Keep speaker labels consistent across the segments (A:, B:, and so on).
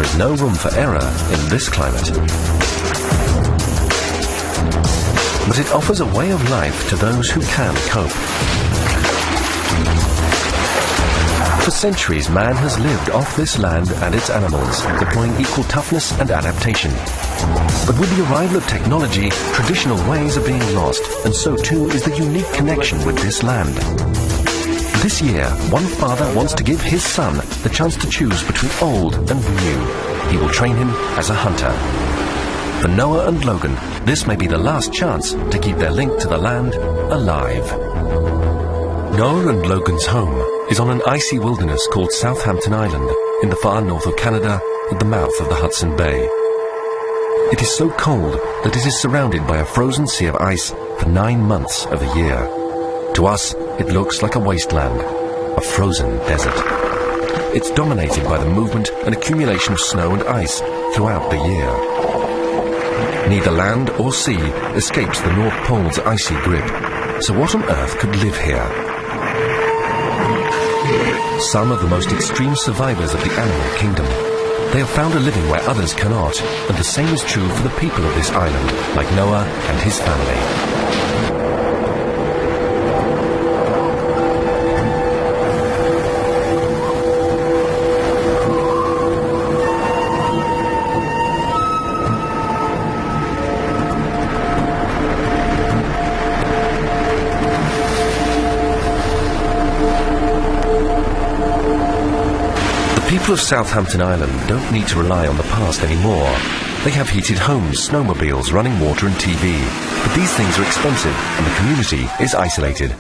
A: There is no room for error in this climate. But it offers a way of life to those who can cope. For centuries, man has lived off this land and its animals, deploying equal toughness and adaptation. But with the arrival of technology, traditional ways are being lost, and so too is the unique connection with this land. This year, one father wants to give his son the chance to choose between old and new. He will train him as a hunter. For Noah and Logan, this may be the last chance to keep their link to the land alive. Noah and Logan's home is on an icy wilderness called Southampton Island in the far north of Canada at the mouth of the Hudson Bay. It is so cold that it is surrounded by a frozen sea of ice for 9 months of the year. To us, it looks like a wasteland, a frozen desert. It's dominated by the movement and accumulation of snow and ice throughout the year. Neither land or sea escapes the North Pole's icy grip, so what on earth could live here? Some of the most extreme survivors of the animal kingdom. They have found a living where others cannot, and the same is true for the people of this island, like Noah and his family. People of Southampton Island don't need to rely on the past anymore. They have heated homes, snowmobiles, running water and TV. But these things are expensive and the community is isolated.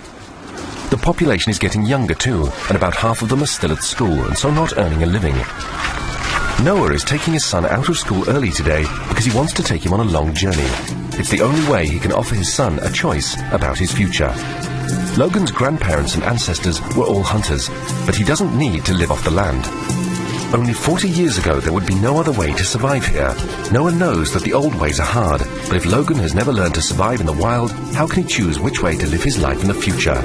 A: The population is getting younger too, and about half of them are still at school and so not earning a living. Noah is taking his son out of school early today because he wants to take him on a long journey. It's the only way he can offer his son a choice about his future. Logan's grandparents and ancestors were all hunters, but he doesn't need to live off the land. Only 40 years ago there would be no other way to survive here. Noah knows that the old ways are hard, but if Logan has never learned to survive in the wild, how can he choose which way to live his life in the future?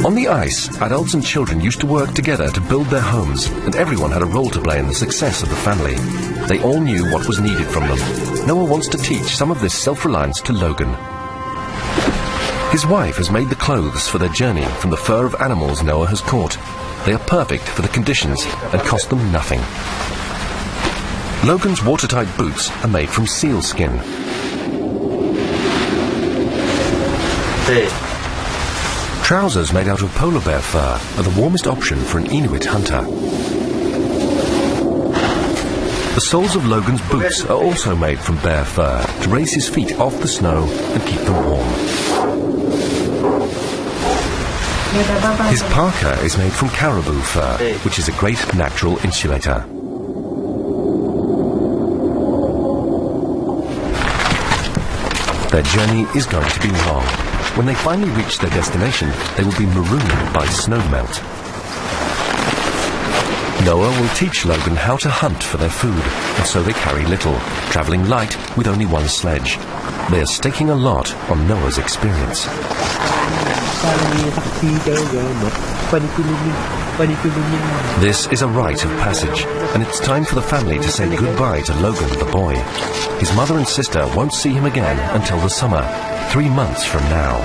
A: On the ice, adults and children used to work together to build their homes, and everyone had a role to play in the success of the family. They all knew what was needed from them. Noah wants to teach some of this self-reliance to Logan. His wife has made the clothes for their journey from the fur of animals Noah has caught. They are perfect for the conditions and cost them nothing. Logan's watertight boots are made from seal skin.
B: Hey.
A: Trousers made out of polar bear fur are the warmest option for an Inuit hunter. The soles of Logan's boots are also made from bear fur to raise his feet off the snow and keep them warm. His parka is made from caribou fur, which is a great natural insulator. Their journey is going to be long. When they finally reach their destination, they will be marooned by snowmelt. Noah will teach Logan how to hunt for their food, and so they carry little, traveling light with only one sledge. They are staking a lot on Noah's experience. This is a rite of passage, and it's time for the family to say goodbye to Logan the boy. His mother and sister won't see him again until the summer, 3 months from now.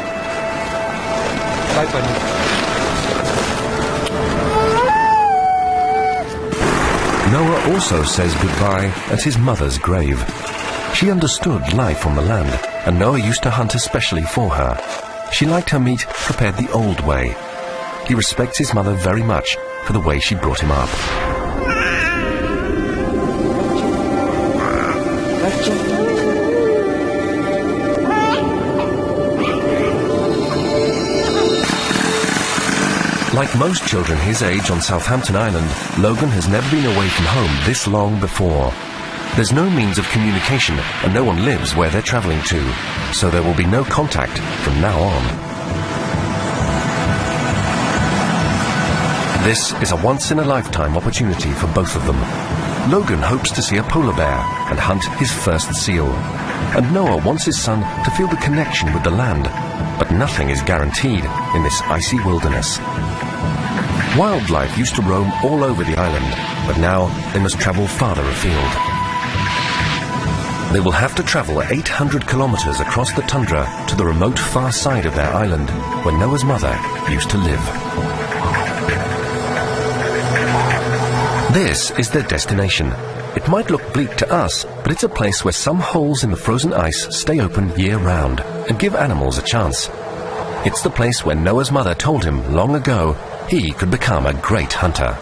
A: Noah also says goodbye at his mother's grave. She understood life on the land, and Noah used to hunt especially for her. She liked her meat prepared the old way. He respects his mother very much for the way she brought him up. Like most children his age on Southampton Island, Logan has never been away from home this long before. There's no means of communication and no one lives where they're traveling to, so there will be no contact from now on. This is a once-in-a-lifetime opportunity for both of them. Logan hopes to see a polar bear and hunt his first seal. And Noah wants his son to feel the connection with the land. But nothing is guaranteed in this icy wilderness. Wildlife used to roam all over the island, but now they must travel farther afield. They will have to travel 800 kilometers across the tundra to the remote far side of their island, where Noah's mother used to live. This is their destination. It might look bleak to us, but it's a place where some holes in the frozen ice stay open year-round and give animals a chance. It's the place where Noah's mother told him long ago he could become a great hunter.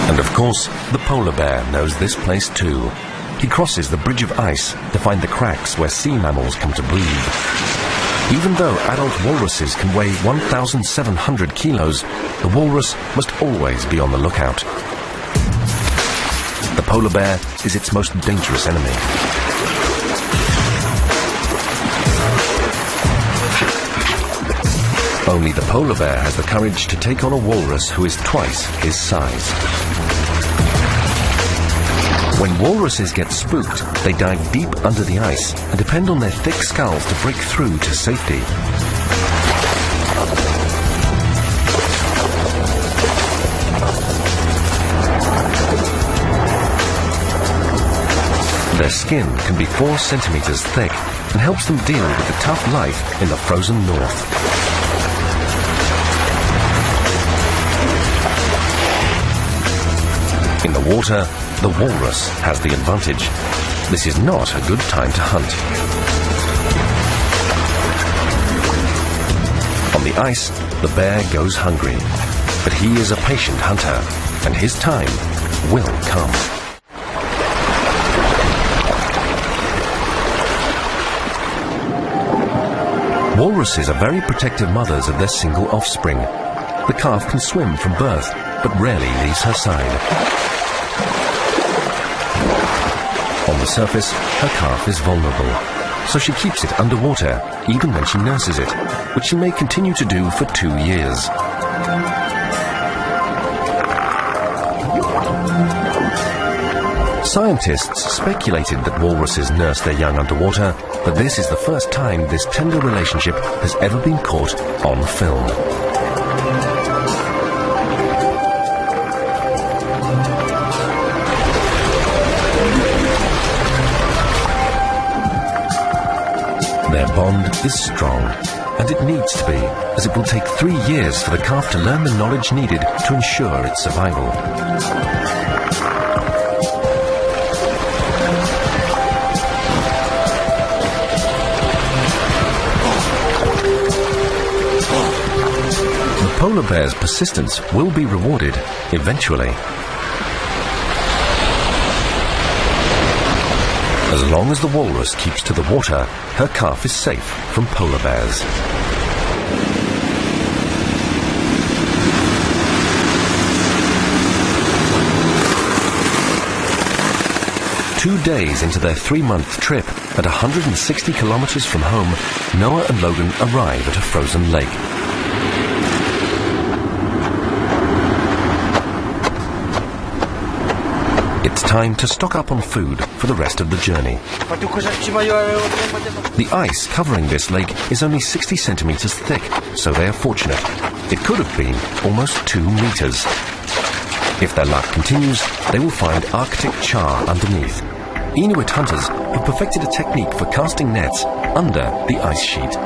A: And of course, the polar bear knows this place too. He crosses the bridge of ice to find the cracks where sea mammals come to breathe. Even though adult walruses can weigh 1,700 kilos, the walrus must always be on the lookout. The polar bear is its most dangerous enemy. Only the polar bear has the courage to take on a walrus who is twice his size. When walruses get spooked, they dive deep under the ice and depend on their thick skulls to break through to safety. Their skin can be 4 centimeters thick and helps them deal with the tough life in the frozen north. In the water, the walrus has the advantage. This is not a good time to hunt. On the ice, the bear goes hungry, but he is a patient hunter, and his time will come. Walruses are very protective mothers of their single offspring. The calf can swim from birth, but rarely leaves her side. On the surface, her calf is vulnerable, so she keeps it underwater even when she nurses it, which she may continue to do for 2 years. Scientists speculated that walruses nurse their young underwater, but this is the first time this tender relationship has ever been caught on film. Their bond is strong, and it needs to be, as it will take 3 years for the calf to learn the knowledge needed to ensure its survival. The polar bear's persistence will be rewarded eventually. As long as the walrus keeps to the water, her calf is safe from polar bears. Two days into their 3-month trip, at 160 kilometers from home, Noah and Logan arrive at a frozen lake. It's time to stock up on food for the rest of the journey. The ice covering this lake is only 60 centimeters thick, so they are fortunate. It could have been almost 2 meters. If their luck continues, they will find Arctic char underneath. Inuit hunters have perfected a technique for casting nets under the ice sheet.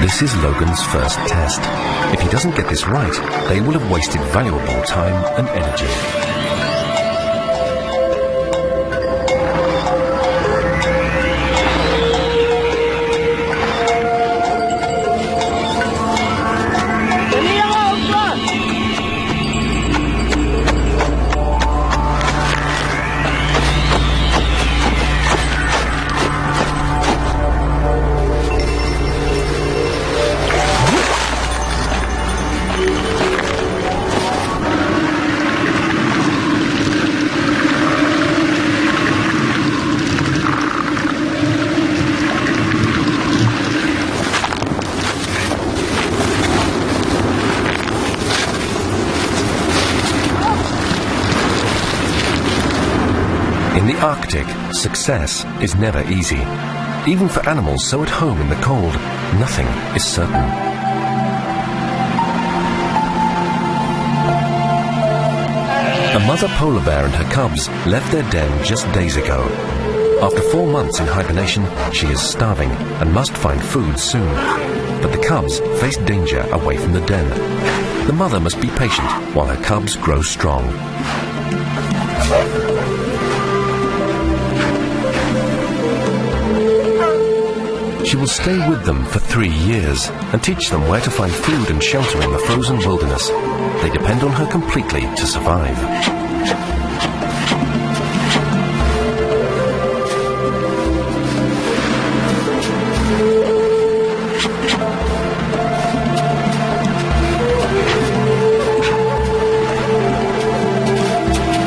A: This This is Logan's first test. If he doesn't get this right, they will have wasted valuable time and energy. In the Arctic, success is never easy. Even for animals so at home in the cold, nothing is certain. A mother polar bear and her cubs left their den just days ago. After 4 months in hibernation, she is starving and must find food soon. But the cubs face danger away from the den. The mother must be patient while her cubs grow strong. She will stay with them for 3 years and teach them where to find food and shelter in the frozen wilderness. They depend on her completely to survive.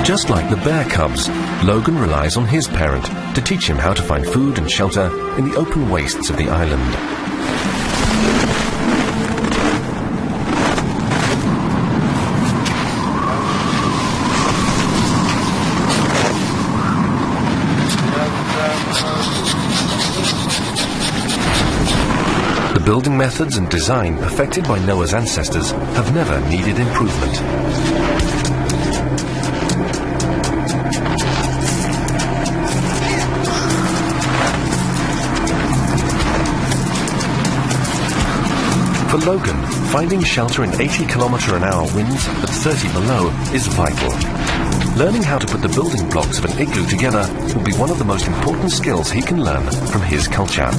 A: Just like the bear cubs, Logan relies on his parent to teach him how to find food and shelter in the open wastes of the island. The building methods and design perfected by Noah's ancestors have never needed improvement. For Logan, finding shelter in 80km/h winds at 30 below is vital. Learning how to put the building blocks of an igloo together will be one of the most important skills he can learn from his culture.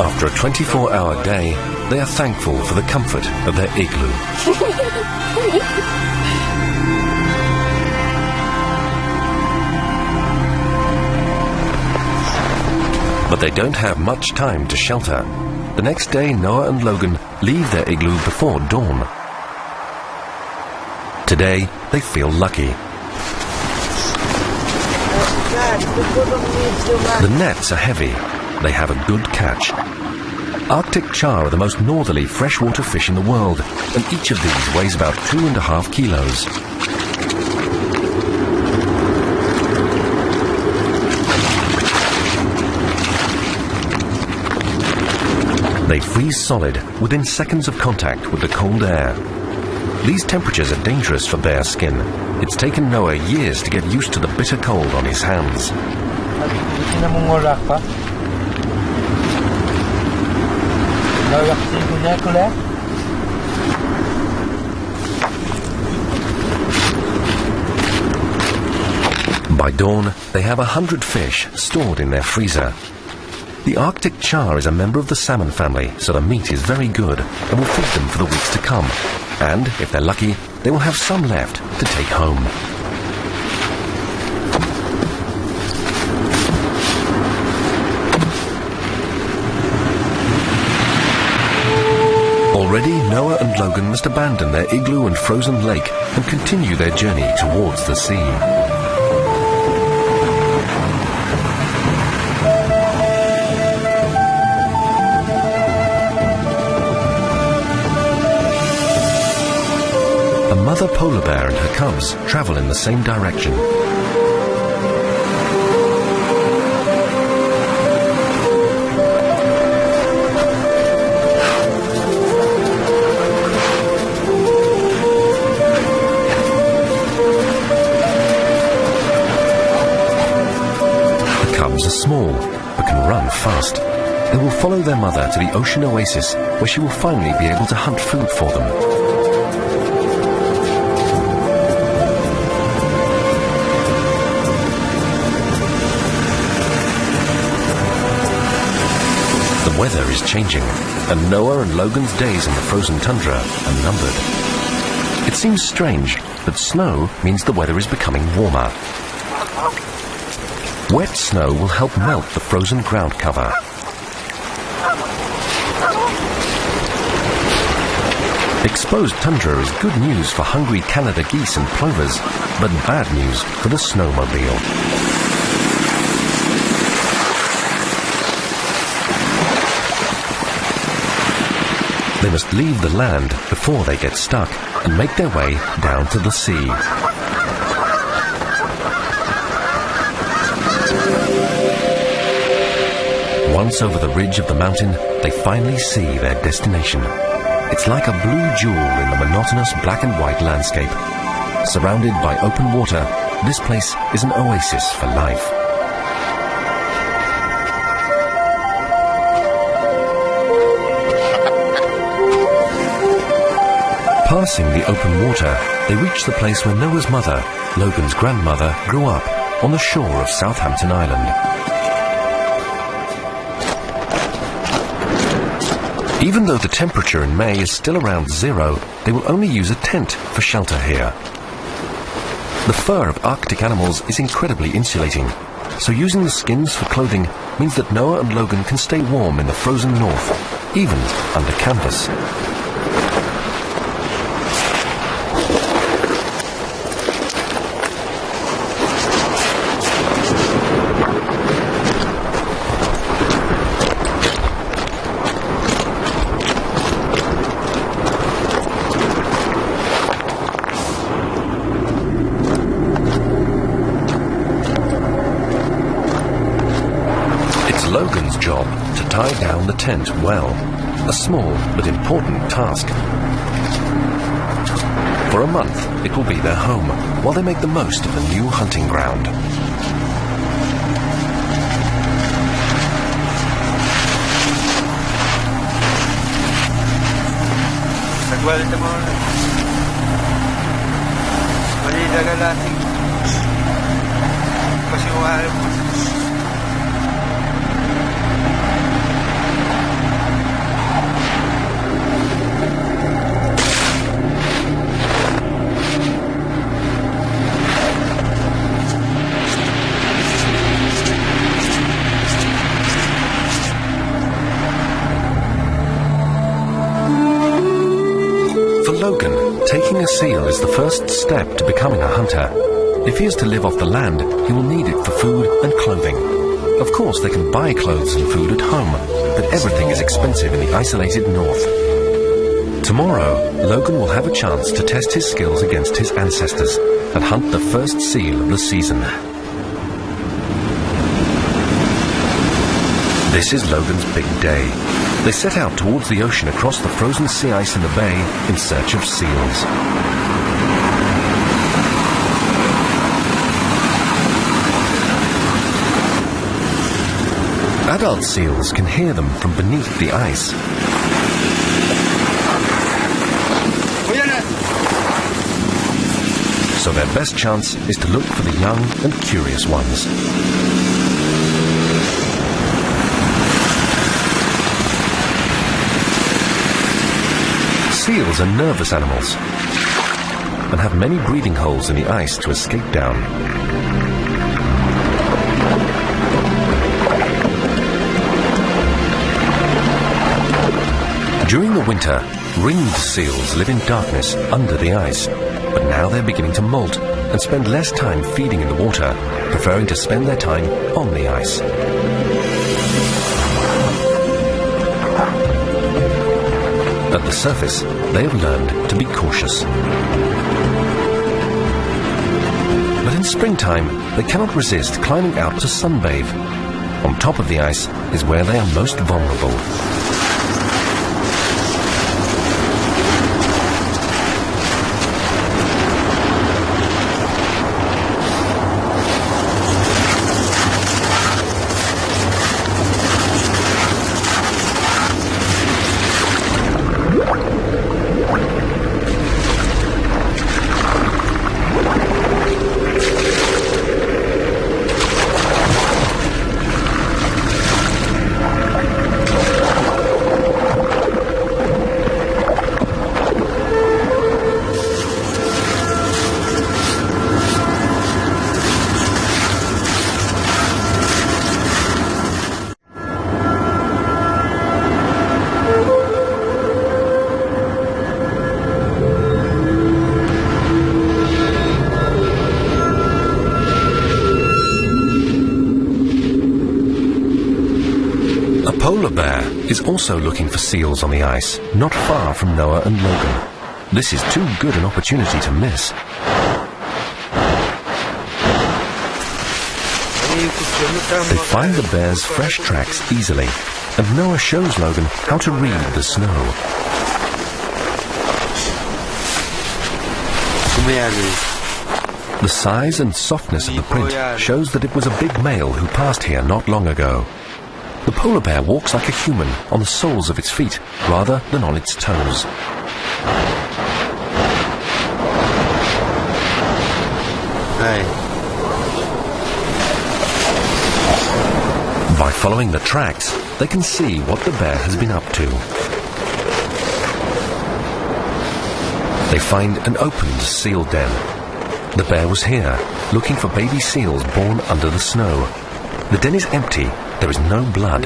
A: After a 24-hour day, they are thankful for the comfort of their igloo. But they don't have much time to shelter. The next day, Noah and Logan leave their igloo before dawn. Today, they feel lucky. The nets are heavy. They have a good catch. Arctic char are the most northerly freshwater fish in the world, and each of these weighs about 2.5 kilos. They freeze solid within seconds of contact with the cold air. These temperatures are dangerous for bear skin. It's taken Noah years to get used to the bitter cold on his hands. By dawn, they have 100 fish stored in their freezer. The Arctic char is a member of the salmon family, so the meat is very good and will feed them for the weeks to come. And, if they're lucky, they will have some left to take home. Already, Noah and Logan must abandon their igloo and frozen lake and continue their journey towards the sea. A mother polar bear and her cubs travel in the same direction. Are small, but can run fast. They will follow their mother to the ocean oasis, where she will finally be able to hunt food for them. The weather is changing, and Noah and Logan's days in the frozen tundra are numbered. It seems strange, but snow means the weather is becoming warmer. Wet snow will help melt the frozen ground cover. Exposed tundra is good news for hungry Canada geese and plovers, but bad news for the snowmobile. They must leave the land before they get stuck and make their way down to the sea. Once over the ridge of the mountain, they finally see their destination. It's like a blue jewel in the monotonous black and white landscape. Surrounded by open water, this place is an oasis for life. Passing the open water, they reach the place where Noah's mother, Logan's grandmother, grew up, on the shore of Southampton Island. Even though the temperature in May is still around 0, they will only use a tent for shelter here. The fur of Arctic animals is incredibly insulating, so using the skins for clothing means that Noah and Logan can stay warm in the frozen north, even under canvas. Logan's job to tie down the tent well, a small but important task. For a month, it will be their home, while they make the most of the new hunting ground. Logan, taking a seal is the first step to becoming a hunter. If he is to live off the land, he will need it for food and clothing. Of course, they can buy clothes and food at home, but everything is expensive in the isolated north. Tomorrow, Logan will have a chance to test his skills against his ancestors and hunt the first seal of the season. This is Logan's big day. They set out towards the ocean across the frozen sea ice in the bay in search of seals. Adult seals can hear them from beneath the ice. So their best chance is to look for the young and curious ones. Seals are nervous animals and have many breathing holes in the ice to escape down. During the winter, Ringed seals live in darkness under the ice, but now they're beginning to molt and spend less time feeding in the water, preferring to spend their time on the ice. At the surface, they have learned to be cautious. But in springtime, they cannot resist climbing out to sunbathe. On top of the ice is where they are most vulnerable. Polar bear is also looking for seals on the ice, not far from Noah and Logan. This is too good an opportunity to miss. They find the bear's fresh tracks easily, and Noah shows Logan how to read the snow. The size and softness of the print shows that it was a big male who passed here not long ago. The polar bear walks like a human on the soles of its feet rather than on its toes. By following the tracks, they can see what the bear has been up to. They find an opened seal den. The bear was here, looking for baby seals born under the snow. The den is empty. There is no blood.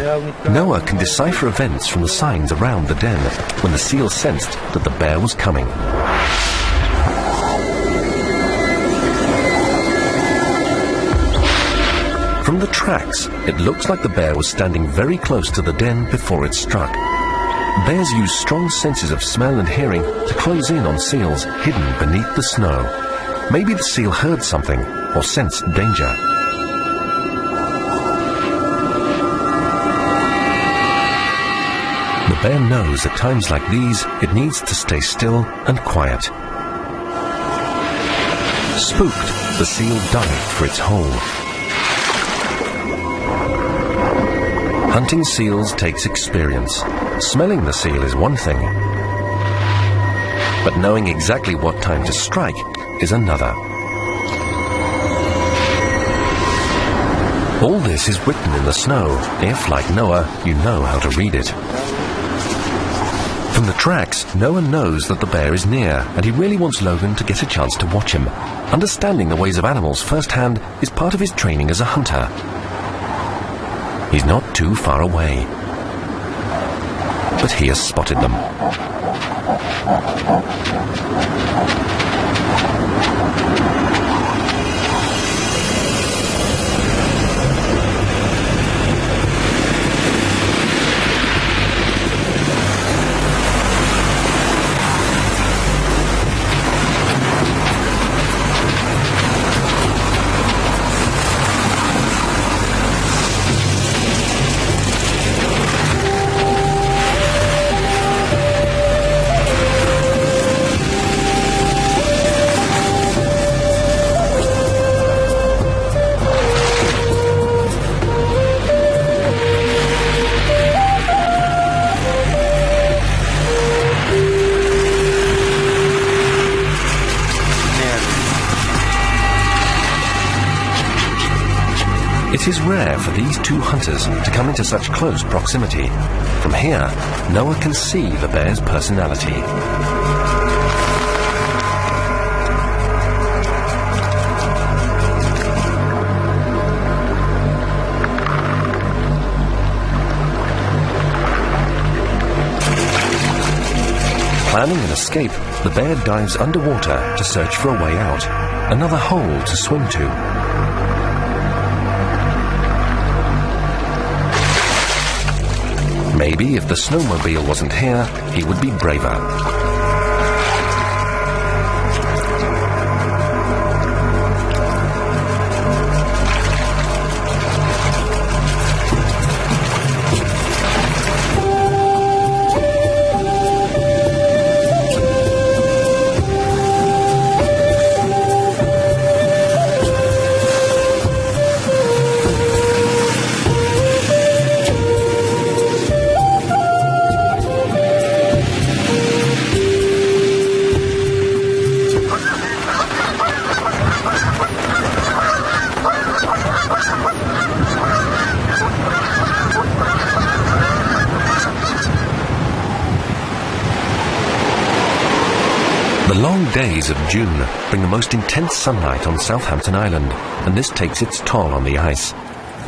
A: Noah can decipher events from the signs around the den when the seal sensed that the bear was coming. From the tracks, it looks like the bear was standing very close to the den before it struck. Bears use strong senses of smell and hearing to close in on seals hidden beneath the snow. Maybe the seal heard something or sensed danger. The bear knows at times like these it needs to stay still and quiet. Spooked, the seal dived for its hole. Hunting seals takes experience. Smelling the seal is one thing, but knowing exactly what time to strike is another. All this is written in the snow, if, like Noah, you know how to read it. From the tracks, Noah knows that the bear is near, and he really wants Logan to get a chance to watch him. Understanding the ways of animals firsthand is part of his training as a hunter. He's not too far away, but he has spotted them. It is rare for these two hunters to come into such close proximity. From here, Noah can see the bear's personality. Planning an escape, the bear dives underwater to search for a way out, another hole to swim to. Maybe if the snowmobile wasn't here, he would be braver. The long days of June bring the most intense sunlight on Southampton Island, and this takes its toll on the ice.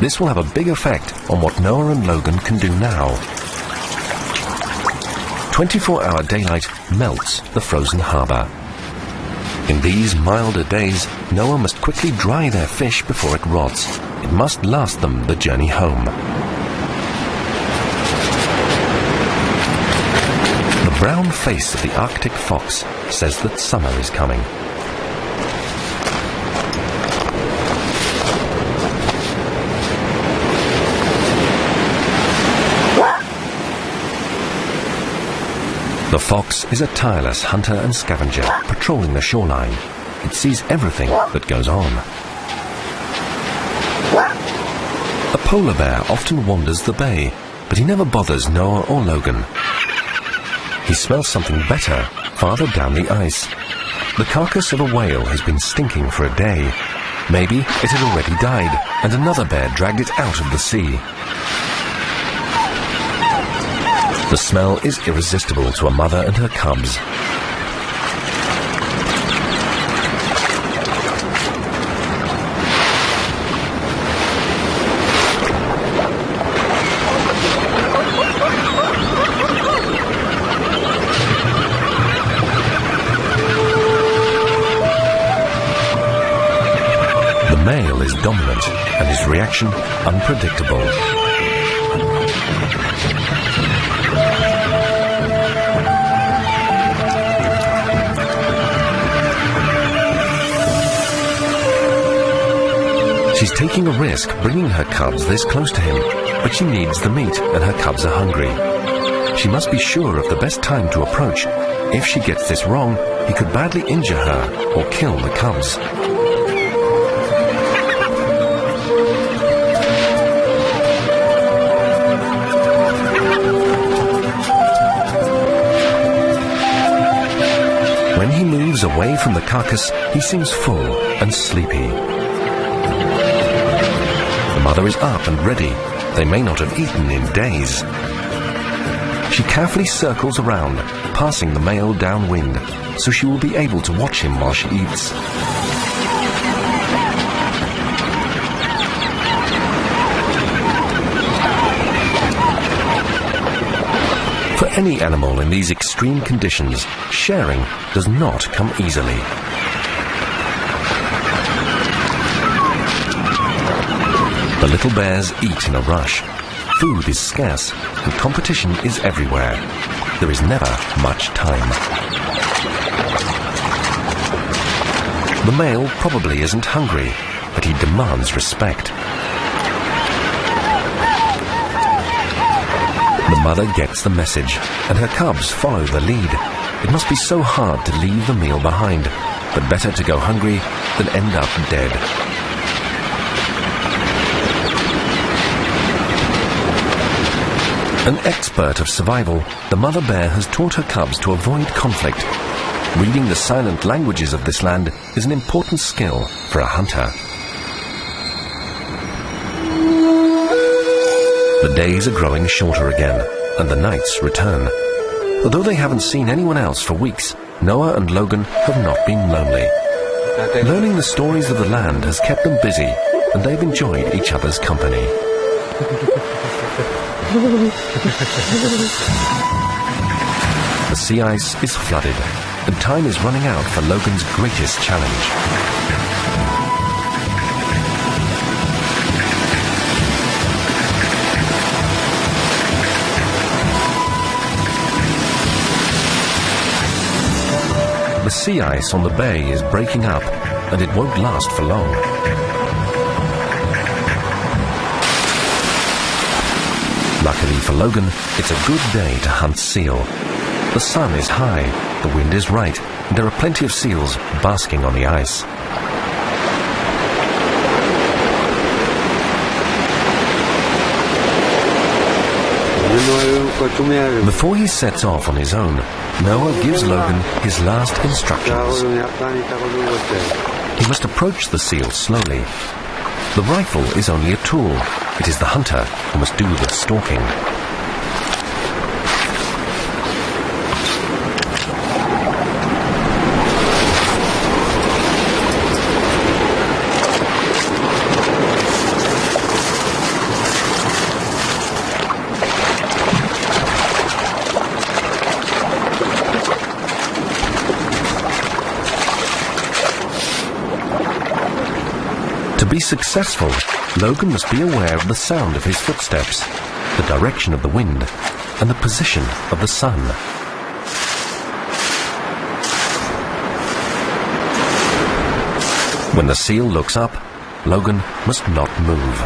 A: This will have a big effect on what Noah and Logan can do now. 24-hour daylight melts the frozen harbour. In these milder days, Noah must quickly dry their fish before it rots. It must last them the journey home. The brown face of the Arctic fox says that summer is coming. The fox is a tireless hunter and scavenger patrolling the shoreline. It sees everything that goes on. A polar bear often wanders the bay, but he never bothers Noah or Logan. He smells something better farther down the ice. The carcass of a whale has been stinking for a day. Maybe it had already died, and another bear dragged it out of the sea. The smell is irresistible to a mother and her cubs. The male is dominant, and his reaction unpredictable. She's taking a risk bringing her cubs this close to him, but she needs the meat and her cubs are hungry. She must be sure of the best time to approach. If she gets this wrong, he could badly injure her or kill the cubs. When he moves away from the carcass, he seems full and sleepy. The mother is up and ready. They may not have eaten in days. She carefully circles around, passing the male downwind, so she will be able to watch him while she eats. For any animal in these extreme conditions, sharing does not come easily. The little bears eat in a rush. Food is scarce, and competition is everywhere. There is never much time. The male probably isn't hungry, but he demands respect. The mother gets the message, and her cubs follow the lead. It must be so hard to leave the meal behind, but better to go hungry than end up dead. An expert of survival, the mother bear has taught her cubs to avoid conflict. Reading the silent languages of this land is an important skill for a hunter. The days are growing shorter again, and the nights return. Although they haven't seen anyone else for weeks, Noah and Logan have not been lonely. Learning the stories of the land has kept them busy, and they've enjoyed each other's company. The sea ice is flooded, and time is running out for Logan's greatest challenge. The sea ice on the bay is breaking up, and it won't last for long. Luckily for Logan, it's a good day to hunt seal. The sun is high, the wind is right, and there are plenty of seals basking on the ice. Before he sets off on his own, Noah gives Logan his last instructions. He must approach the seal slowly. The rifle is only a tool. It is the hunter who must do the stalking. To be successful, Logan must be aware of the sound of his footsteps, the direction of the wind, and the position of the sun. When the seal looks up, Logan must not move.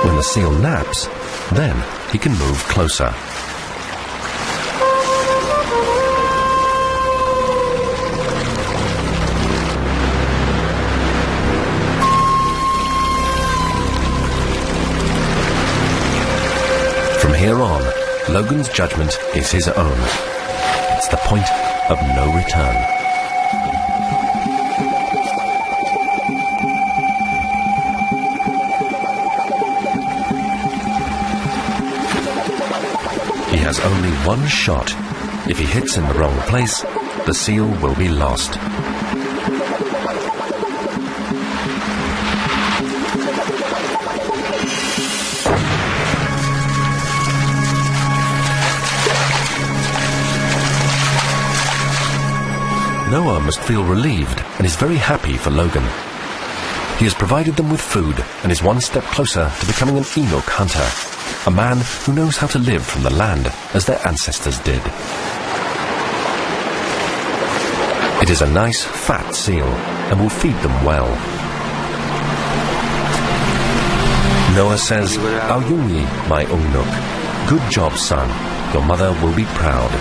A: When the seal naps, then he can move closer. From here on, Logan's judgment is his own. It's the point of no return. He has only one shot. If he hits in the wrong place, the seal will be lost. Noah must feel relieved and is very happy for Logan. He has provided them with food and is one step closer to becoming an Enoch hunter, a man who knows how to live from the land as their ancestors did. It is a nice, fat seal and will feed them well. Noah says, "Auyungi, my Enoch. Good job, son. Your mother will be proud."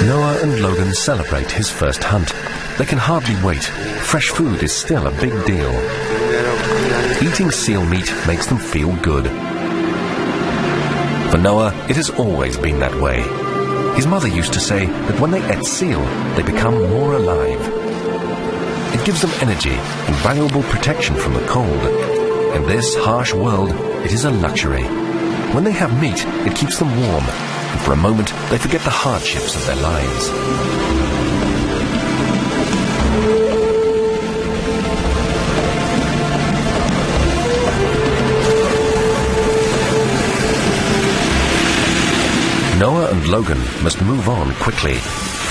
A: Noah and Logan celebrate his first hunt. They can hardly wait. Fresh food is still a big deal. Eating seal meat makes them feel good. For Noah, it has always been that way. His mother used to say that when they ate seal, they become more alive. It gives them energy and valuable protection from the cold. In this harsh world, it is a luxury. When they have meat, it keeps them warm. And for a moment, they forget the hardships of their lives. Noah and Logan must move on quickly.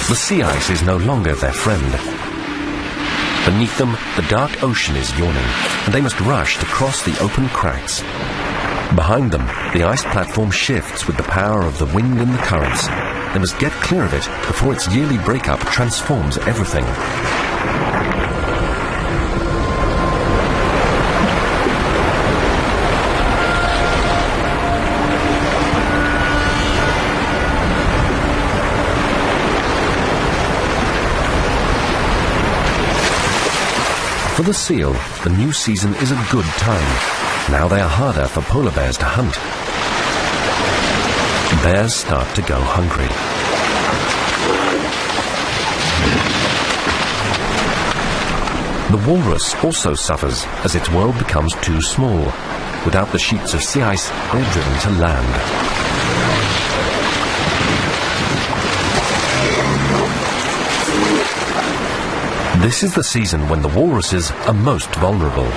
A: The sea ice is no longer their friend. Beneath them, the dark ocean is yawning, and they must rush to cross the open cracks. Behind them, the ice platform shifts with the power of the wind and the currents. They must get clear of it before its yearly breakup transforms everything. For the seal, the new season is a good time. Now they are harder for polar bears to hunt. Bears start to go hungry. The walrus also suffers as its world becomes too small. Without the sheets of sea ice, they are driven to land. This is the season when the walruses are most vulnerable.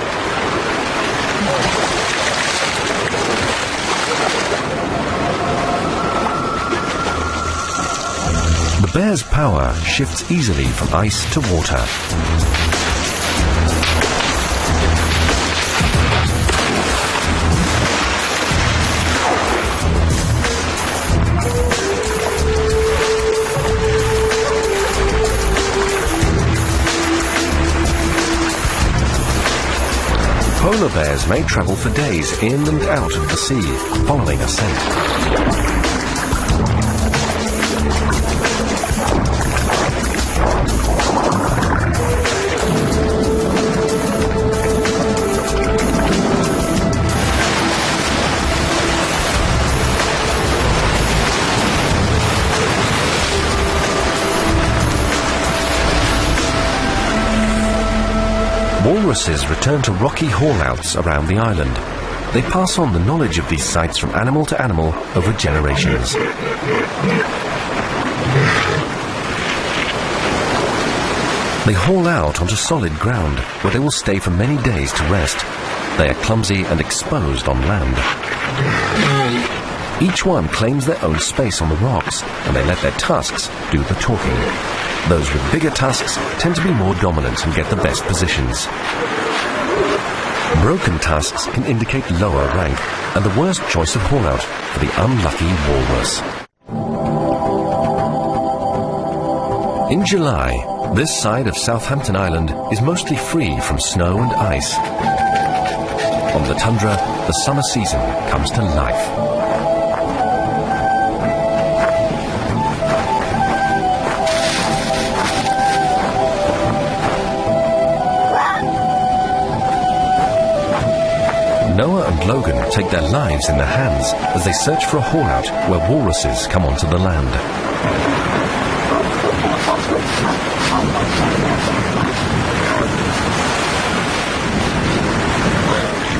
A: bear's power shifts easily from ice to water. Polar bears may travel for days in and out of the sea, following a scent. Walruses return to rocky haulouts around the island. They pass on the knowledge of these sites from animal to animal over generations. They haul out onto solid ground, where they will stay for many days to rest. They are clumsy and exposed on land. Each one claims their own space on the rocks, and they let their tusks do the talking. Those with bigger tusks tend to be more dominant and get the best positions. Broken tusks can indicate lower rank and the worst choice of haul-out for the unlucky walrus. In July, this side of Southampton Island is mostly free from snow and ice. On the tundra, the summer season comes to life. Noah and Logan take their lives in their hands as they search for a haul-out where walruses come onto the land.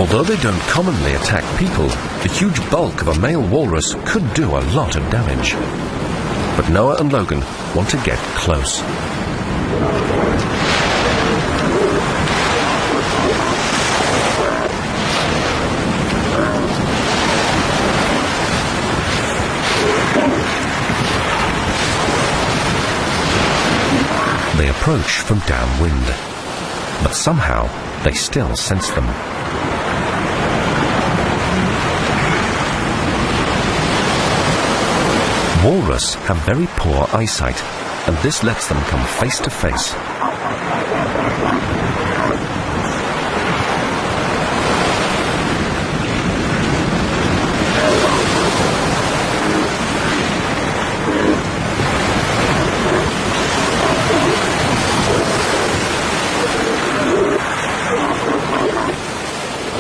A: Although they don't commonly attack people, the huge bulk of a male walrus could do a lot of damage. But Noah and Logan want to get close. They approach from downwind, but somehow they still sense them. Walrus have very poor eyesight, and this lets them come face to face.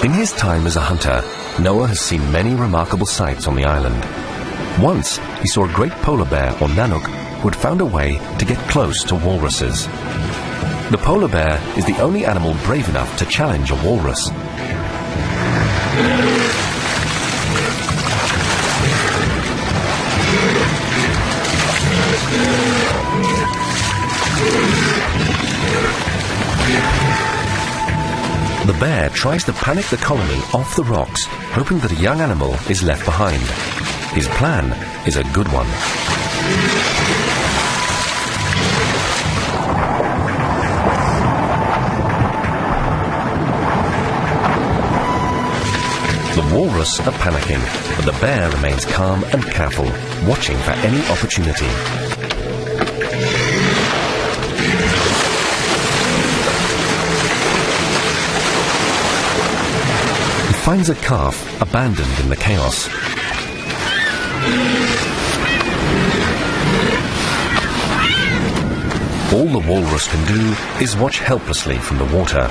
A: In his time as a hunter, Noah has seen many remarkable sights on the island. Once, he saw a great polar bear, or nanook, who had found a way to get close to walruses. The polar bear is the only animal brave enough to challenge a walrus. The bear tries to panic the colony off the rocks, hoping that a young animal is left behind. His plan is a good one. The walrus are panicking, but the bear remains calm and careful, watching for any opportunity. He finds a calf abandoned in the chaos. All the walrus can do is watch helplessly from the water.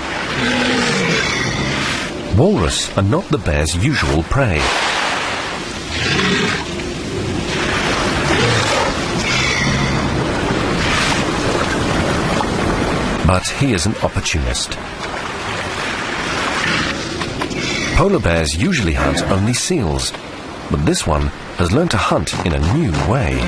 A: Walrus are not the bear's usual prey. But he is an opportunist. Polar bears usually hunt only seals, but this one has learned to hunt in a new way.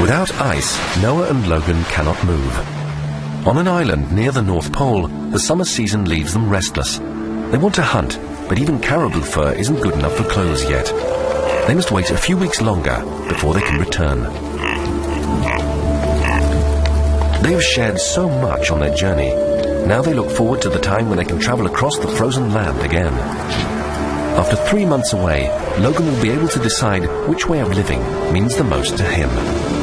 A: Without ice, Noah and Logan cannot move. On an island near the North Pole, the summer season leaves them restless. They want to hunt, but even caribou fur isn't good enough for clothes yet. They must wait a few weeks longer before they can return. They have shared so much on their journey. Now they look forward to the time when they can travel across the frozen land again. After 3 months away, Logan will be able to decide which way of living means the most to him.